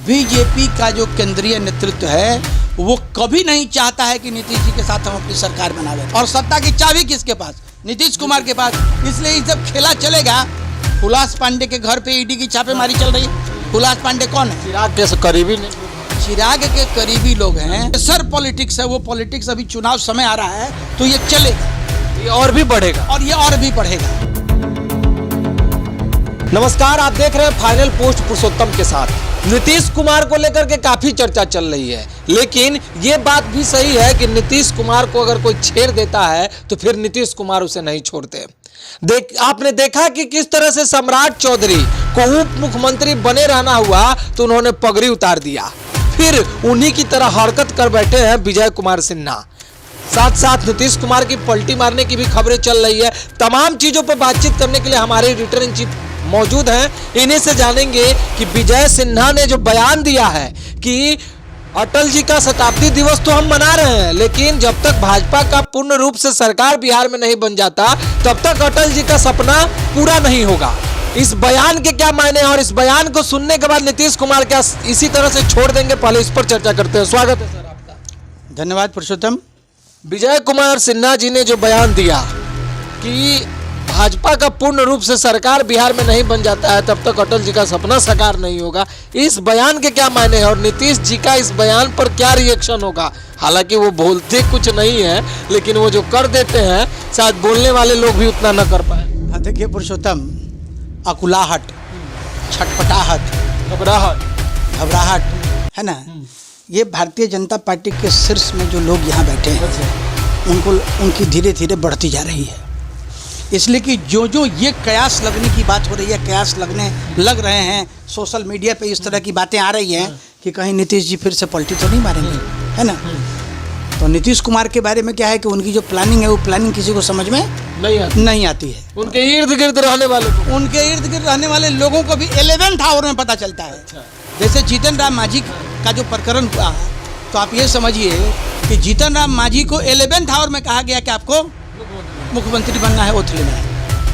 BJP का जो केंद्रीय नेतृत्व है वो कभी नहीं चाहता है कि नीतीश जी के साथ हम अपनी सरकार बनावे, और सत्ता की चाबी किसके पास? नीतीश कुमार के पास। इसलिए ये जब खेला चलेगा, हुलास पांडे के घर पे ईडी की छापेमारी चल रही है। हुलास पांडे कौन है? चिराग के करीबी नहीं, चिराग के करीबी लोग हैं। सर पॉलिटिक्स है, वो पॉलिटिक्स अभी चुनाव समय आ रहा है तो ये चलेगा, ये और भी बढ़ेगा और ये और भी बढ़ेगा। नमस्कार, आप देख रहे हैं फाइनल पोस्ट पुरुषोत्तम के साथ। नीतीश कुमार को लेकर के काफी चर्चा चल रही है, लेकिन ये बात भी सही है कि नीतीश कुमार को अगर कोई छेड़ देता है तो फिर नीतीश कुमार उसे नहीं छोड़ते। आपने देखा कि किस तरह से सम्राट चौधरी को उप मुख्यमंत्री बने रहना हुआ तो उन्होंने पगड़ी उतार दिया, फिर उन्हीं की तरह हरकत कर बैठे हैं विजय कुमार सिन्हा। साथ साथ नीतीश कुमार की पलटी मारने की भी खबरें चल रही है। तमाम चीजों पर बातचीत करने के लिए हमारे एडिटर इन चीफ मौजूद हैं। इन्हीं से जानेंगे कि विजय सिन्हा ने जो बयान दिया है कि अटल जी का शताब्दी दिवस तो हम मना रहे हैं, लेकिन जब तक भाजपा का पूर्ण रूप से सरकार बिहार में नहीं बन जाता तब तक अटल जी का सपना पूरा नहीं होगा। इस बयान के क्या मायने हैं और इस बयान को सुनने के बाद नीतीश कुमार क्या इसी तरह से छोड़ देंगे, पहले इस पर चर्चा करते हैं। स्वागत है सर आपका। धन्यवाद पुरुषोत्तम। विजय कुमार सिन्हा जी ने जो बयान दिया कि भाजपा का पूर्ण रूप से सरकार बिहार में नहीं बन जाता है तब तक अटल जी का सपना साकार नहीं होगा, इस बयान के क्या मायने हैं और नीतीश जी का इस बयान पर क्या रिएक्शन होगा? हालांकि वो बोलते कुछ नहीं है, लेकिन वो जो कर देते हैं शायद बोलने वाले लोग भी उतना न कर पाए। देखिए पुरुषोत्तम, अकुलाहट, छटपटाहट, घबराहट है ना, ये भारतीय जनता पार्टी के शीर्ष में जो लोग यहाँ बैठे हैं उनकी धीरे धीरे बढ़ती जा रही है। इसलिए कि जो ये कयास लगने की बात हो रही है, कयास लग रहे हैं, सोशल मीडिया पे इस तरह की बातें आ रही हैं कि कहीं नीतीश जी फिर से पलटी तो नहीं मारेंगे, है ना। तो नीतीश कुमार के बारे में क्या है कि उनकी जो प्लानिंग है वो प्लानिंग किसी को समझ में नहीं आती है। उनके इर्द गिर्द रहने वाले लोगों को भी 11th आवर में पता चलता है। जैसे जीतन राम मांझी का जो प्रकरण हुआ, तो आप ये समझिए कि जीतन राम मांझी को 11th आवर में कहा गया कि आपको मुख्यमंत्री बनना है, ओथ लेना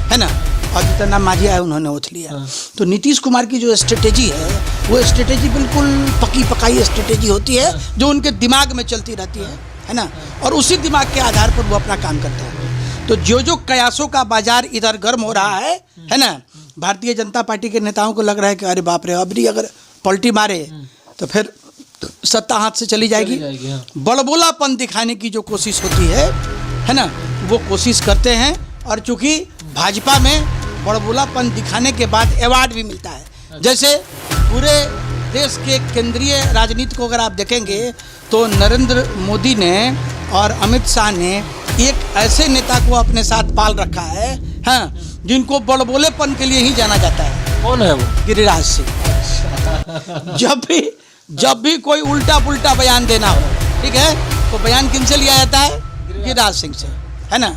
है ना, और जीतन राम मांझी आए, उन्होंने ओथ लिया। तो नीतीश कुमार की जो स्ट्रेटेजी है वो स्ट्रेटेजी बिल्कुल पकी पकाई स्ट्रेटेजी होती है जो उनके दिमाग में चलती रहती है ना, और उसी दिमाग के आधार पर वो अपना काम करते हैं। तो जो कयासों का बाजार इधर गर्म हो रहा है ना, भारतीय जनता पार्टी के नेताओं को लग रहा है कि अरे बाप रे, अबरी अगर पलटी मारे तो फिर सत्ता हाथ से चली जाएगी। बड़बोलापन दिखाने की जो कोशिश होती है ना, वो कोशिश करते हैं, और चूंकि भाजपा में बड़बोलापन दिखाने के बाद अवार्ड भी मिलता है। जैसे पूरे देश के केंद्रीय राजनीति को अगर आप देखेंगे तो नरेंद्र मोदी ने और अमित शाह ने एक ऐसे नेता को अपने साथ पाल रखा है, हाँ, जिनको बड़बोलेपन के लिए ही जाना जाता है। कौन है वो? गिरिराज सिंह। जब भी कोई उल्टा पुल्टा बयान देना हो, ठीक है, तो बयान किनसे लिया जाता है? गिरिराज सिंह से, है ना।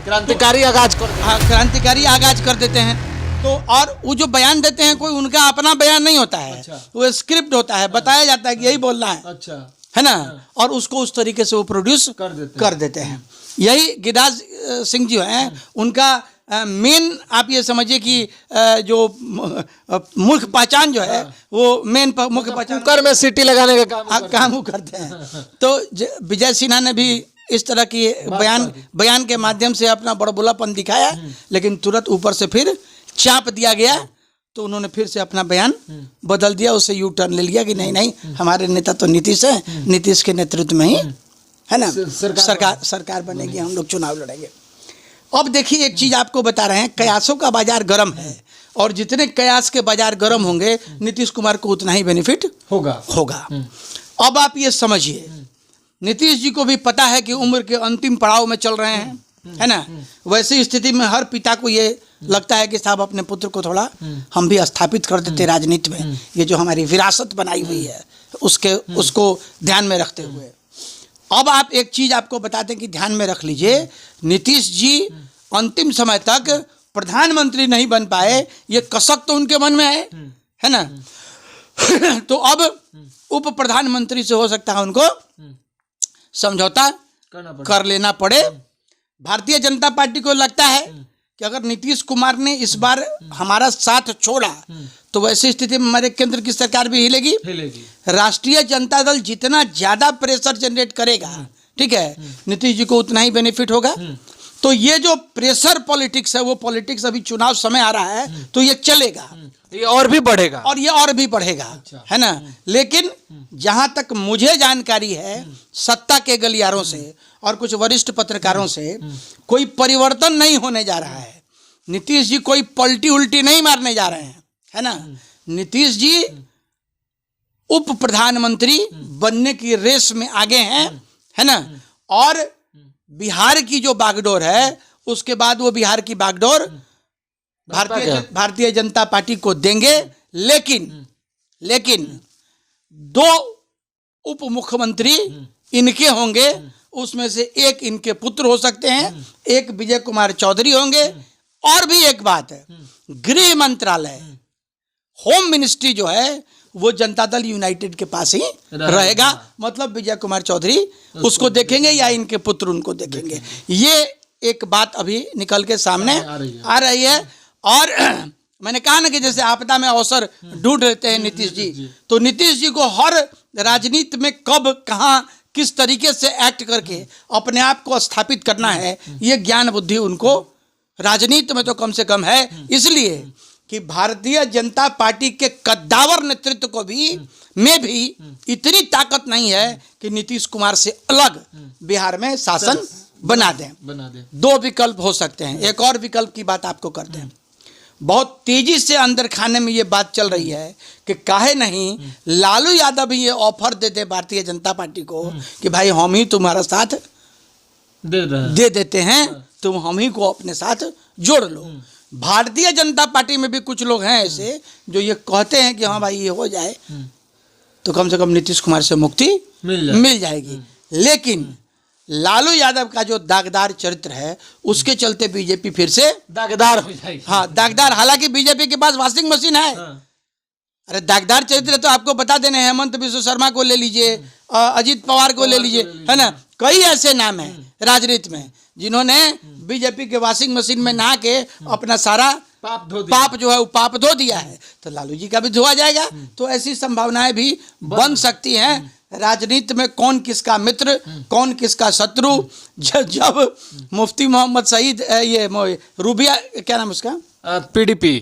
क्रांतिकारी आगाज कर, हाँ, क्रांतिकारी आगाज कर देते हैं। तो और वो जो बयान देते हैं कोई उनका अपना बयान नहीं होता है। अच्छा। वो स्क्रिप्ट होता है, बताया जाता है कि यही बोलना है। अच्छा। है ना, और उसको उस तरीके से वो प्रोड्यूस कर देते हैं। यही गिरिराज सिंह जी हैं, उनका मेन आप ये समझिए कि जो मुख्य पहचान जो है वो मेन मुख्य पहचान कुकर में सीटी लगाने का काम वो करते हैं। तो विजय सिन्हा ने भी इस तरह की बयान के माध्यम से अपना बड़बोलापन दिखाया, लेकिन तुरंत ऊपर से फिर चाप दिया गया, तो उन्होंने फिर से अपना बयान बदल दिया, उससे यू टर्न ले लिया कि नहीं हमारे नेता तो नीतीश है, नीतीश के नेतृत्व में ही, है ना, सरकार बनेगी, हम लोग चुनाव लड़ेंगे। अब देखिए एक चीज आपको बता रहे हैं, कयासों का बाजार गर्म है, और जितने कयास के बाजार गर्म होंगे नीतीश कुमार को उतना ही बेनिफिट होगा। अब आप ये समझिए, नीतीश जी को भी पता है कि उम्र के अंतिम पड़ाव में चल रहे हैं, है ना। वैसी स्थिति में हर पिता को ये लगता है कि साहब अपने पुत्र को थोड़ा हम भी स्थापित कर देते राजनीति में, ये जो हमारी विरासत बनाई हुई है उसको ध्यान में रखते हुए। अब आप एक चीज आपको बताते हैं कि ध्यान में रख लीजिए, नीतीश जी अंतिम समय तक प्रधानमंत्री नहीं बन पाए, ये कसक तो उनके मन में है ना। तो अब उप प्रधानमंत्री से हो सकता है उनको समझौता कर लेना पड़े। भारतीय जनता पार्टी को लगता है कि अगर नीतीश कुमार ने इस बार हमारा साथ छोड़ा तो वैसी स्थिति में हमारे केंद्र की सरकार भी हिलेगी। राष्ट्रीय जनता दल जितना ज्यादा प्रेशर जनरेट करेगा, ठीक है, नीतीश जी को उतना ही बेनिफिट होगा। तो ये जो प्रेशर पॉलिटिक्स है वो पॉलिटिक्स अभी चुनाव समय आ रहा है तो ये चलेगा, ये और भी बढ़ेगा और ये और भी बढ़ेगा। अच्छा। है ना। लेकिन जहां तक मुझे जानकारी है सत्ता के गलियारों से और कुछ वरिष्ठ पत्रकारों से, कोई परिवर्तन नहीं होने जा रहा है। नीतीश जी कोई पलटी उल्टी नहीं मारने जा रहे हैं, है ना। नीतीश जी उप प्रधानमंत्री बनने की रेस में आगे हैं, है ना। और बिहार की जो बागडोर है उसके बाद वो बिहार की बागडोर भारतीय जनता पार्टी को देंगे। लेकिन 2 उप मुख्यमंत्री इनके होंगे, उसमें से एक इनके पुत्र हो सकते हैं, एक विजय कुमार चौधरी होंगे। और भी एक बात है, गृह मंत्रालय, होम मिनिस्ट्री जो है वो जनता दल यूनाइटेड के पास ही रहेगा। मतलब विजय कुमार चौधरी उसको देखेंगे या इनके पुत्र उनको देखेंगे। ये एक बात अभी निकल के सामने आ रही है। और मैंने कहा ना कि जैसे आपदा में अवसर ढूंढ लेते हैं नीतीश जी, तो नीतीश जी को हर राजनीति में कब कहाँ किस तरीके से एक्ट करके अपने आप को स्थापित करना है, ये ज्ञान बुद्धि उनको राजनीति में तो कम से कम है। इसलिए कि भारतीय जनता पार्टी के कद्दावर नेतृत्व को भी इतनी ताकत नहीं है कि नीतीश कुमार से अलग बिहार में शासन बना दें। 2 विकल्प हो सकते हैं। एक और विकल्प की बात आपको करते हैं। बहुत तेजी से अंदर खाने में ये बात चल रही है कि काहे नहीं लालू यादव ये ऑफर दे दे भारतीय जनता पार्टी को कि भाई हम ही तुम्हारा साथ दे देते हैं, तुम हम ही को अपने साथ जोड़ लो। भारतीय जनता पार्टी में भी कुछ लोग हैं ऐसे जो ये कहते हैं कि हाँ भाई ये हो जाए तो कम से कम नीतीश कुमार से मुक्ति मिल जाएगी। लेकिन लालू यादव का जो दागदार चरित्र है उसके चलते बीजेपी फिर से दागदार हो जाएगी। हाँ, दागदार। हालांकि बीजेपी के पास वॉशिंग मशीन है। अरे दागदार चरित्र तो आपको बता देने, हेमंत बिश्व शर्मा को ले लीजिए, अजीत पवार को ले लीजिए, है ना। कई ऐसे नाम हैं राजनीति में जिन्होंने बीजेपी के वॉशिंग मशीन में नहा के अपना सारा पाप जो है वो पाप धो दिया है। तो लालू जी का भी धोआ जाएगा। तो ऐसी संभावनाएं भी बन सकती हैं। राजनीति में कौन किसका मित्र कौन किसका शत्रु, जब मुफ्ती मोहम्मद सईद ये रूबिया, क्या नाम उसका, पीडीपी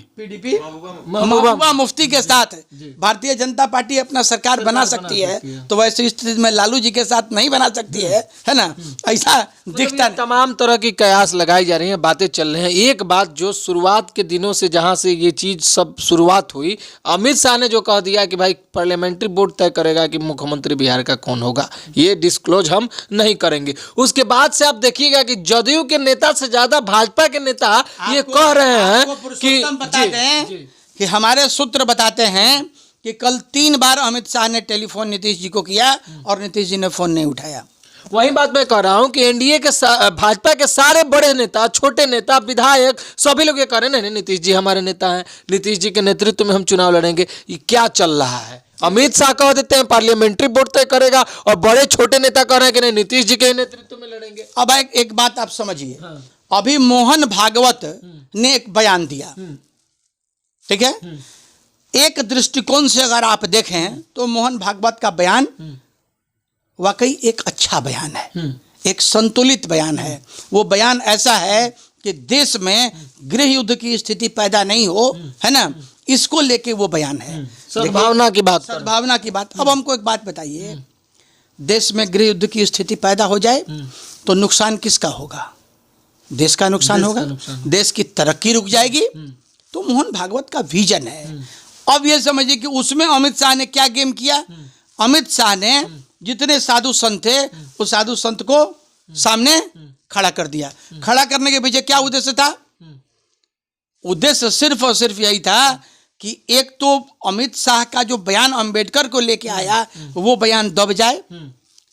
महबूबा मुफ्ती के साथ भारतीय जनता पार्टी अपना सरकार बना सकती है, तो वैसे स्थिति में लालू जी के साथ नहीं बना सकती है ना। ऐसा दिखता है। तमाम तरह की कयास लगाई जा रही हैं, बातें चल रही हैं। एक बात जो शुरुआत के दिनों से जहां से ये चीज सब शुरुआत हुई, अमित शाह ने जो कह दिया कि भाई पार्लियामेंट्री बोर्ड तय करेगा कि मुख्यमंत्री बिहार का कौन होगा, ये डिस्क्लोज हम नहीं करेंगे। उसके बाद से आप देखिएगा कि जदयू के नेता से ज्यादा भाजपा के नेता ये कह रहे हैं कि हमारे सूत्र बताते हैं कि कल 3 बार अमित शाह ने टेलीफोन नीतीश जी को किया और नीतीश जी ने फोन नहीं उठाया। वही बात मैं कह रहा हूं कि एनडीए के भाजपा के सारे बड़े नेता, छोटे नेता, विधायक, सभी लोग ये कह रहे हैं नहीं नीतीश जी हमारे नेता हैं, नीतीश जी के नेतृत्व में हम चुनाव लड़ेंगे। ये क्या चल रहा है? अमित शाह कह देते हैं पार्लियामेंट्री बोर्ड तय करेगा और बड़े छोटे नेता कह रहे हैं कि नहीं नीतीश जी के नेतृत्व में लड़ेंगे। अब एक बात आप समझिए, अभी मोहन भागवत ने एक बयान दिया, ठीक है। एक दृष्टिकोण से अगर आप देखें तो मोहन भागवत का बयान वाकई एक अच्छा बयान है, एक संतुलित बयान है। वो बयान ऐसा है कि देश में गृह युद्ध की स्थिति पैदा नहीं हो, है ना, इसको लेके वो बयान है। सद्भावना की बात, सद्भावना की बात। अब हमको एक बात बताइए, देश में गृह युद्ध की स्थिति पैदा हो जाए तो नुकसान किसका होगा? देश का नुकसान होगा, देश की तरक्की रुक जाएगी। तो मोहन भागवत का विजन है। अब ये समझिए कि उसमें अमित शाह ने क्या गेम किया। अमित शाह ने जितने साधु संत थे उस साधु संत को सामने खड़ा कर दिया। खड़ा करने के पीछे क्या उद्देश्य था? उद्देश्य सिर्फ और सिर्फ यही था कि एक तो अमित शाह का जो बयान अंबेडकर को लेके आया वो बयान दब जाए,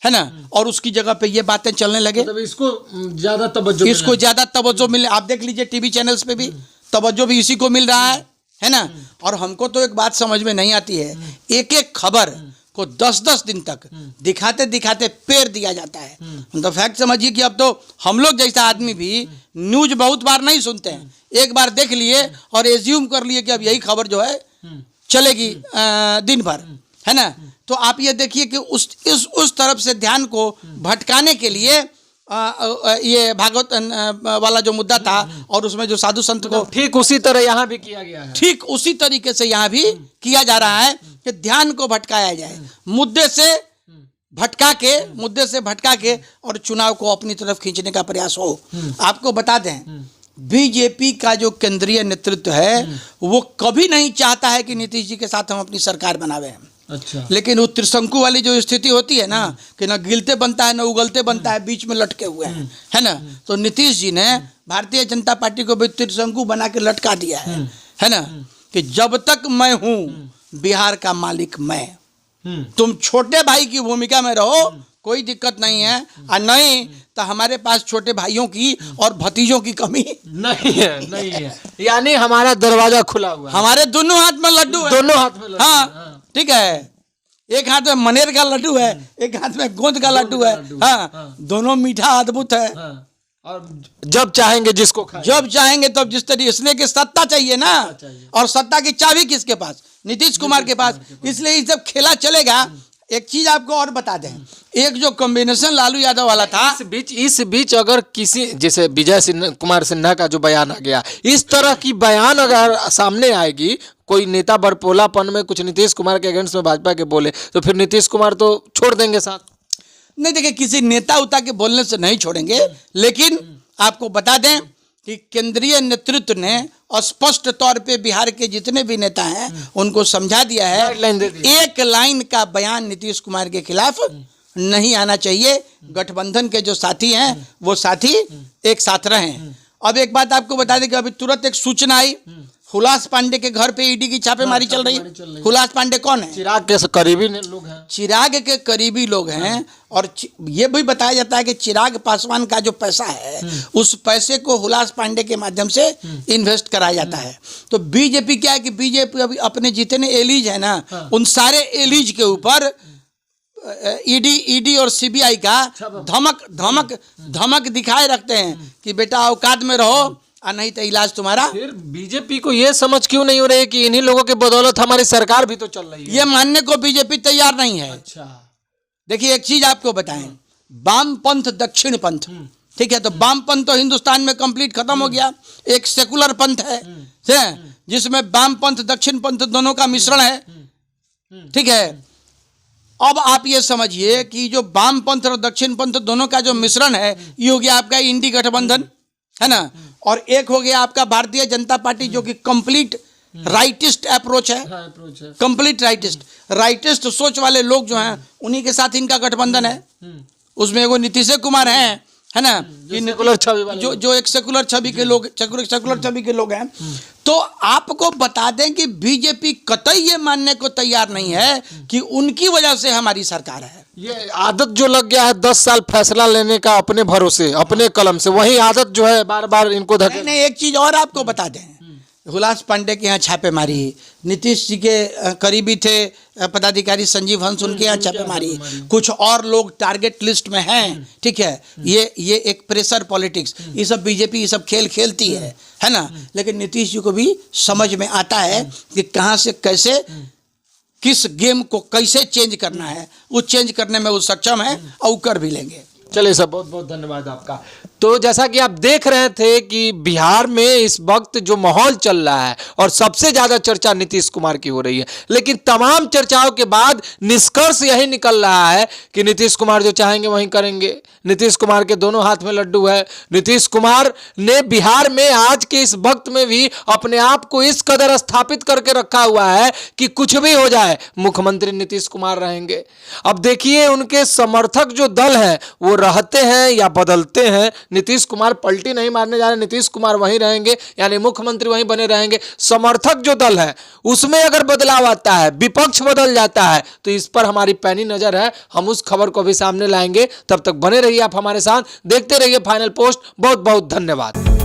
है ना, और उसकी जगह पे ये बातें चलने लगे। मतलब इसको ज्यादा तवज्जो मिले। आप देख लीजिए टीवी चैनल्स पे भी तवज्जो भी इसी को मिल रहा है ना। और हमको तो एक बात समझ में नहीं आती है, एक एक खबर को 10-10 दिन तक दिखाते दिखाते पेर दिया जाता है। तो फैक्ट समझिए कि अब तो हम लोग जैसा आदमी भी न्यूज बहुत बार नहीं सुनते हैं, एक बार देख लिए और एज्यूम कर लिए कि अब यही खबर जो है चलेगी दिन भर, है ना। तो आप ये देखिए कि उस तरफ से ध्यान को भटकाने के लिए ये भागवत वाला जो मुद्दा था और उसमें जो साधु संत को ठीक उसी तरह यहाँ भी किया गया है, ठीक उसी तरीके से यहाँ भी किया जा रहा है कि ध्यान को भटकाया जाए, मुद्दे से भटका के और चुनाव को अपनी तरफ खींचने का प्रयास हो। आपको बता दें, बीजेपी का जो केंद्रीय नेतृत्व है वो कभी नहीं चाहता है कि नीतीश जी के साथ हम अपनी सरकार बनावे। अच्छा, लेकिन वो त्रिशंकु वाली जो स्थिति होती है ना कि ना गिलते बनता है ना उगलते बनता है, बीच में लटके हुए हैं, है ना। तो नीतीश जी ने भारतीय जनता पार्टी को भी त्रिशंकु बना के लटका दिया है ना, कि जब तक मैं हूं बिहार का मालिक मैं, तुम छोटे भाई की भूमिका में रहो, कोई दिक्कत नहीं है, और नहीं तो हमारे पास छोटे भाइयों की और भतीजों की कमी नहीं है। यानी हमारा दरवाजा खुला हुआ है, हमारे दोनों हाथ में लड्डू है, दोनों हाथ में लड्डू। हाँ ठीक है, एक हाथ में मनेर का लड्डू है, एक हाथ में गोंद का लड्डू है, हाँ दोनों मीठा अद्भुत है। और जब चाहेंगे जिसको खाएंगे, जब चाहेंगे तब जिस तरीके, इसलिए कि सत्ता चाहिए ना, और सत्ता की चाबी किसके पास? नीतीश कुमार के पास। इसलिए ये जब खेला चलेगा। एक चीज आपको और बता दें, एक जो कॉम्बिनेशन लालू यादव वाला था, इस बीच अगर किसी जैसे विजय कुमार सिन्हा का जो बयान आ गया, इस तरह की बयान अगर सामने आएगी, कोई नेता बड़पोलापन में कुछ नीतीश कुमार के अगेंस्ट में भाजपा के बोले, तो फिर नीतीश कुमार तो छोड़ देंगे साथ। नहीं देखिए, किसी नेता उता के बोलने से नहीं छोड़ेंगे, लेकिन आपको बता दें कि केंद्रीय नेतृत्व ने स्पष्ट तौर पे बिहार के जितने भी नेता हैं उनको समझा दिया है, एक लाइन का बयान नीतीश कुमार के खिलाफ नहीं आना चाहिए। गठबंधन के जो साथी हैं वो साथी एक साथ रहें। अब एक बात आपको बता दें कि अभी तुरंत एक सूचना आई, हुलास पांडे के घर पे ईडी की छापेमारी चल रही है। हुलास पांडे कौन है? चिराग के करीबी लोग हैं, चिराग के करीबी लोग हैं, और ये भी बताया जाता है कि चिराग पासवान का जो पैसा है उस पैसे को हुलास पांडे के माध्यम से इन्वेस्ट कराया जाता है। तो बीजेपी क्या है कि बीजेपी अभी अपने जितने एलीज है ना, उन सारे एलीज के ऊपर ईडी और सीबीआई का धमक दिखाए रखते हैं कि बेटा औकात में रहो, नहीं तो इलाज तुम्हारा। फिर बीजेपी को ये समझ क्यों नहीं हो रही है कि इन्हीं लोगों के बदौलत हमारी सरकार भी तो चल रही है? ये मानने को बीजेपी तैयार नहीं है। अच्छा, देखिए एक चीज आपको बताएं, वामपंथ दक्षिण पंथ, ठीक है, तो वामपंथ तो हिंदुस्तान में कंप्लीट खत्म हो गया, एक सेकुलर पंथ है जिसमें वामपंथ दक्षिण पंथ दोनों का मिश्रण है, ठीक है। अब आप ये समझिए कि जो वामपंथ और दक्षिण पंथ दोनों का जो मिश्रण है, ये हो गया आपका इंडी गठबंधन, है ना, और एक हो गया आपका भारतीय जनता पार्टी जो कि कंप्लीट राइटिस्ट अप्रोच है, कंप्लीट राइटिस्ट सोच वाले लोग जो हैं उन्हीं के साथ इनका गठबंधन है। उसमें एगो नीतीश कुमार है ना, जो एक सेकुलर छवि के लोग हैं। तो आपको बता दें कि बीजेपी कतई ये मानने को तैयार नहीं है कि उनकी वजह से हमारी सरकार है। ये आदत जो लग गया है 10 साल फैसला लेने का अपने भरोसे, अपने कलम से, वही आदत जो है बार बार इनको धके। नहीं, एक चीज और आपको बता दें, हुलास पांडे के यहाँ छापेमारी, नीतीश जी के करीबी थे पदाधिकारी संजीव हंस, उनके यहाँ छापेमारी, कुछ और लोग टारगेट लिस्ट में हैं, ठीक है। ये एक प्रेशर पॉलिटिक्स, ये सब बीजेपी ये सब खेल खेलती है ना। लेकिन नीतीश जी को भी समझ में आता है कि कहाँ से कैसे किस गेम को कैसे चेंज करना है, वो चेंज करने में वो सक्षम है और वो कर भी लेंगे। चलिए सर, बहुत बहुत धन्यवाद आपका। तो जैसा कि आप देख रहे थे कि बिहार में इस वक्त जो माहौल चल रहा है और सबसे ज्यादा चर्चा नीतीश कुमार की हो रही है, लेकिन तमाम चर्चाओं के बाद निष्कर्ष यही निकल रहा है कि नीतीश कुमार जो चाहेंगे वही करेंगे। नीतीश कुमार के दोनों हाथ में लड्डू है। नीतीश कुमार ने बिहार में आज के इस वक्त में भी अपने आप को इस कदर स्थापित करके रखा हुआ है कि कुछ भी हो जाए मुख्यमंत्री नीतीश कुमार रहेंगे। अब देखिए उनके समर्थक जो दल है वो रहते हैं या बदलते हैं, नीतीश कुमार पलटी नहीं मारने जा रहे, नीतीश कुमार वहीं रहेंगे, यानी मुख्यमंत्री वहीं बने रहेंगे। समर्थक जो दल है उसमें अगर बदलाव आता है, विपक्ष बदल जाता है, तो इस पर हमारी पैनी नजर है, हम उस खबर को भी सामने लाएंगे। तब तक बने रहिए आप हमारे साथ, देखते रहिए फाइनल पोस्ट। बहुत बहुत धन्यवाद।